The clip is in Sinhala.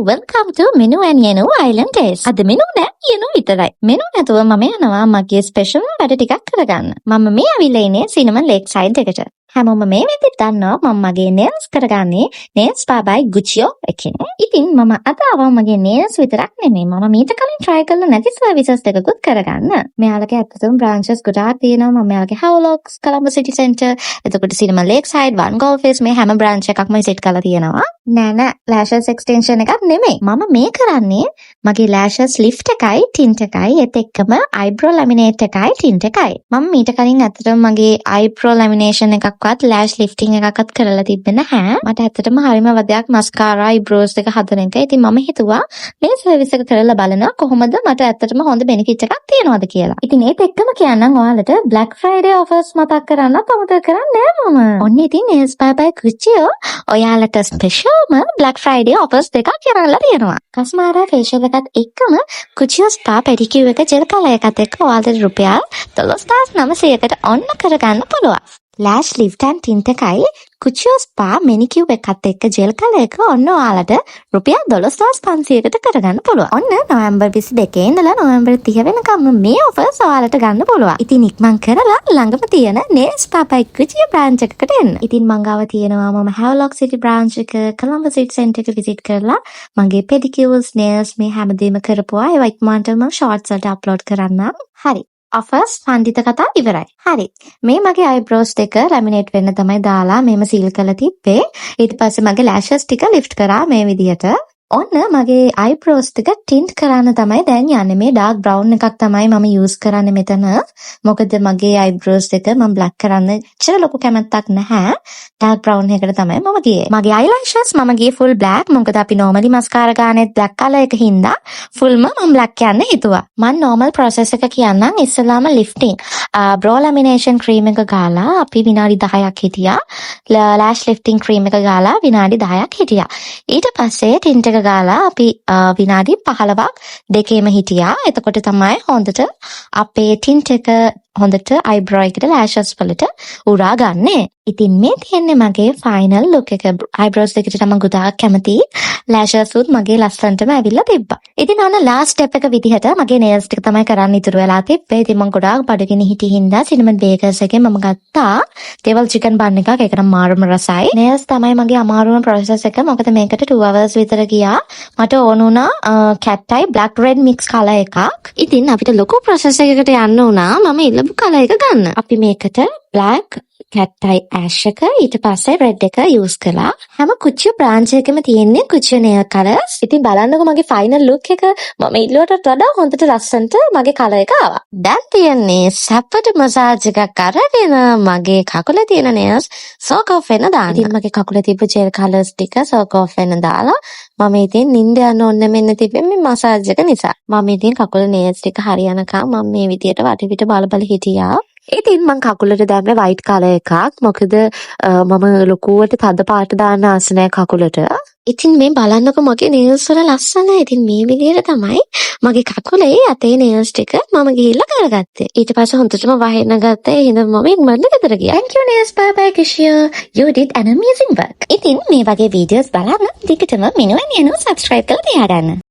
welcome to Menu and Yenu Island Days. අද මෙනු නෑ යනු විතරයි. මෙනු නැතුව මම යනවා මගේ ස්පෙෂල් වැඩ ටිකක් කරගන්න. මම මේ ඇවිල්ලා ඉන්නේ සිනමන් ලේක් සයිඩ් එකට. හැමෝම මේ වෙද්දි දන්නවා මම මගේ nails කරගන්නේ nails bar by Guccio එකකින්. ඉතින් මම අද ආවා මගේ nails විතරක් නෙමෙයි මම මීට කලින් try කරලා නැති services දෙකකුත් කරගන්න. මෙයාලගේ ඇත්තටම branches ගොඩාක් තියෙනවා. මම මෙයාලගේ Havelock, Colombo City Centre, එතකොට cinnamon lake side, One Golf Face මේ හැම branch එකක්ම visit කරලා තියෙනවා. නෑ lashes extension එකක් නෙමෙයි. මම මේ කරන්නේ මගේ lashes lift එකයි tint එකයි ඒත් එක්කම eyebrow laminate එකයි tint එකයි. මම මීට කලින් ඇත්තටම මගේ eyebrow lamination එකක්වත් lash lifting එකක්වත් කරලා තිබ්බේ නැහැ. මට ඇත්තටම හරිම වදයක් mascara eyebrows එක හදන එක. ඉතින් මම හිතුවා මේ service එක කරලා බලනවා කොහොමද මට ඇත්තටම හොඳ benefit එකක් තියනවද කියලා. ඉතින් ඒත් එක්කම කියන්නම් ඔයාලට Black Friday offers මතක් කරන්නත් අමතක කරන්නේ නැහැ මම. ඔන්න ඉතින් nails bar by Guccio ඔයාලට special Black Friday offers දෙකක් කරලා තියෙනවා. කස්මාරා facial එකත් එක්කම Guccio spa pedicure එක gel color එකත් එක්ක ඔයාලට රුපියල් 12900කට ඔන්න කරගන්න පුළුවන්. Lash lift and tint එකයි Guccio spa manicure එකත් එක්ක gel color එක ඔන්න ඔයාලට රුපියල් 12500කට කරගන්න පුළුවන්. ඔන්න නොවැම්බර් 22 ඉඳලා නොවැම්බර් 30 වෙනකම් මේ offers ඔයාලට ගන්න පුළුවන්. ඉතින් ඉක්මන් කරලා ළඟම තියෙන nails spa by Guccio branch එකකට එන්න. ඉතින් මං ගාව තියෙනවා මම Havelock City branch එක, Colombo City Centre එක visit කරලා මගේ pedicures, nails මේ හැමදේම කරපුවා. ඒවා ඉක්මනට මම shorts වලට upload කරන්නම්. හරි. offers පන්දිත කතා ඉවරයි. හරි. මේ මගේ eyebrows දෙක laminate වෙන්න තමයි දාලා මේම seal කරලා තිබ්බේ. ඊට පස්සේ මගේ lashes ටික lift කරා මේ විදිහට. ඔන්න මගේ eyebrows ටික tint කරන්න තමයි දැන් යන්නේ. මේ dark brown එකක් තමයි මම use කරන්නේ මෙතන. මොකද මගේ eyebrows දෙක මම black කරන්න ඉච්චර ලොකු කැමැත්තක් නැහැ. dark brown එකකට තමයි මම ගියේ. මගේ eyelashes මම ගියේ full black. මොකද අපි normally mascara ගානෙත් black color එක හින්දා fullම මම black යන්න හිතුවා. මම normal process එක කියන්නම්. ඉස්සෙල්ලාම lifting brow lamination cream එක ගාලා අපි විනාඩි 10ක් හිටියා. lash lifting cream එක ගාලා විනාඩි 10ක් හිටියා. ඊට පස්සේ tint එක ගාලා අපි විනාඩි 15ක් දෙකේම හිටියා. එතකොට තමයි හොඳට අපේ tint එක හොඳට eyebrow එකට lashes වලට උරා ගන්නෙ. ඉතින් මේ තියෙන්නේ මගේ final look එක. eyebrows දෙකට තමයි ගොඩාක් කැමති. lashes උත් මගේ ලස්සනටම ඇවිල්ලා තිබ්බා. ඉතින් අන්න last step එක විදිහට මගේ nails ටික තමයි කරන්න ඉතුරු වෙලා තිබ්බේ. ඉතින් මම ගොඩාක් බඩගිනි හිටි හින්දා cinnamon bakers එකෙන් මම ගත්තා devil chicken bun එකක්. ඒක නම් මාරුම රසයි. nails තමයි මගේ අමාරුම process එක. මොකද මේකට 2 hours විතර ගියා. මට ඕන වුණා cat eye black red mix color එකක්. ඉතින් අපිට ලොකු process එකකට යන්න වුණා. මම color එක ගන්න. අපි මේකට black cat eye ash එක ඊට පස්සේ red එක use කළා. හැම Guccio branch එකෙම තියෙන්නේ Guccio nail colors. ඉතින් බලන්නකෝ මගේ final look එක මම ඉල්ලුවටත් වඩා හොඳට ලස්සනට මගේ color එක ආවා. දැන් තියන්නේ සැපට massage එකක් අරගෙන මගේ කකුලේ තියෙන nails soak off වෙන දාන්න. ඉතින් මගේ කකුලේ තිබ්බ gel colors ටික soak off වෙන දාලා මම ඉතින් නිින්ද යන්න ඕන මෙන්න තිබ්බේ මේ massage එක නිසා. මම ඉතින් කකුලේ nails ටික හරියනකම් මම මේ විදියට වටපිට බල හිටියා. ඉතින් මං කකුලට දැම්මේ white color එකක්. මොකද මම ලොකුවට තද පාට දාන්න ආස නැහැ කකුලට. ඉතින් මේ බලන්නකො මගේ nails වල ලස්සන. ඉතින් මේ විදිහට තමයි මගේ කකුලේ අතේ nails ටික මම ගිහිල්ලා කරගත්තේ. ඊට පස්සේ හොඳටම වහින්න ගත්තා. එහෙනම් මම ඉක්මනට ගෙදර ගියා. Thank you nails bar by Guccio. You did an amazing work. ඉතින් මේ වගේ videos බලන්න දිගටම Menu and Yenu subscribe කරලා තියාගන්න.